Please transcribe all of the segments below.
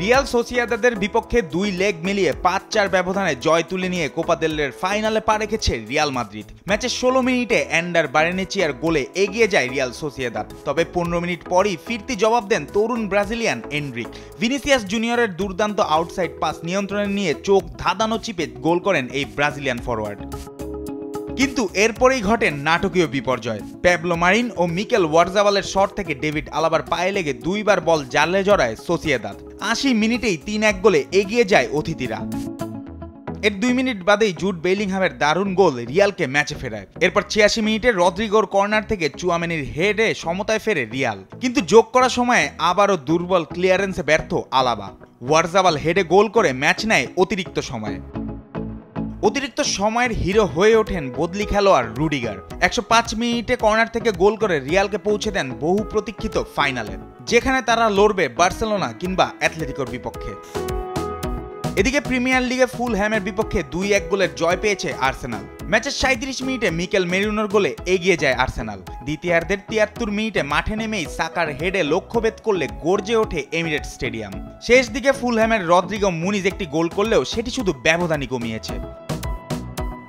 Real সোসিয়েদাদের বিপক্ষে 2 leg মিলিয়ে 5-4 ব্যবধানে জয় তুলে নিয়ে কোপা দেল রের ফাইনালে পা রেখেছে রিয়াল মাদ্রিদ। ম্যাচের 16 মিনিটে অ্যান্ডার বারেনেচিয়ার গোলে এগিয়ে যায় রিয়াল সোসিয়েদাদ। তবে 15 মিনিট পরই ফিরতি জবাব দেন তরুণ ব্রাজিলিয়ান এনরিক। ভিনিসিয়াস জুনিয়রের দুর্দান্ত আউটসাইড পাস নিয়ন্ত্রণে নিয়ে চোখ ধাঁধানো চিপে গোল করেন এই ব্রাজিলিয়ান ফরোয়ার্ড। কিন্তু এরপরেই ঘটে নাটকীয় বিপর্যয়। প্যাবলো মারিন ও মিকেল ওয়ারজাবালের শট থেকে ডেভিড আলাবার পায়ে লেগে 2বার বল জালে জড়ায় সোসিয়েদাদ। 80 মিনিটেই 3-1 গোলে এগিয়ে যায় অতিথিরা। এর 2 মিনিট বাদেই জুড বেলিংহামের দারুণ গোল রিয়ালকে ম্যাচে ফেরায়। এরপর 86 মিনিটে রদ্রিগোর কর্নার থেকে চুয়ামেনির হেডে সমতায় ফেরে রিয়াল। কিন্তু যোগ করার সময় আবারও দুর্বল ক্লিয়ারেন্সে ব্যর্থ আলাবা। ওয়ারজাবাল হেডে গোল করে ম্যাচ নেয় অতিরিক্ত সময়ে। অতিরিক্ত সময়ের হিরো হয়ে ওঠেন বদলি খেলোয়াড় রুডিগার। 105 মিনিটে কর্নার থেকে গোল করে রিয়ালকে পৌঁছে দেন বহু প্রতীক্ষিত ফাইনালে, যেখানে তারা লড়বে বার্সেলোনা কিংবা অ্যাথলেটিকোর বিপক্ষে। এদিকে প্রিমিয়ার লিগে ফুলহ্যামের বিপক্ষে 2-1 গোলের জয় পেয়েছে আর্সেনাল। ম্যাচের 37 মিনিটে মিকেল মেরিনোর গোলে এগিয়ে যায় আর্সেনাল। দ্বিতীয়ার্ধের 73 মিনিটে মাঠে নেমেই সাকার হেডে লক্ষ্যভেদ করলে গর্জে ওঠে এমিরেটস স্টেডিয়াম। শেষ দিকে ফুলহ্যামের রদ্রিগো মুনিজ একটি গোল করলেও সেটি শুধু ব্যবধানই কমিয়েছে।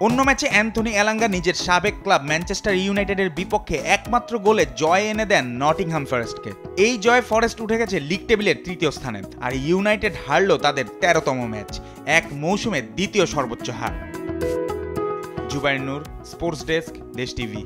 অন্য ম্যাচে অ্যান্থনি এলাঙ্গা নিজের সাবেক ক্লাব ম্যানচেস্টার ইউনাইটেডের বিপক্ষে একমাত্র গোলে জয় এনে দেন নটিংহাম ফরেস্টকে। এই জয় ফরেস্ট উঠে গেছে লিগ টেবিলের 3য় স্থানে, আর ইউনাইটেড হারল তাদের 13তম ম্যাচ, এক মৌসুমে 2য় সর্বোচ্চ হার। জুবাইর নূর, স্পোর্টস ডেস্ক, দেশ টিভি।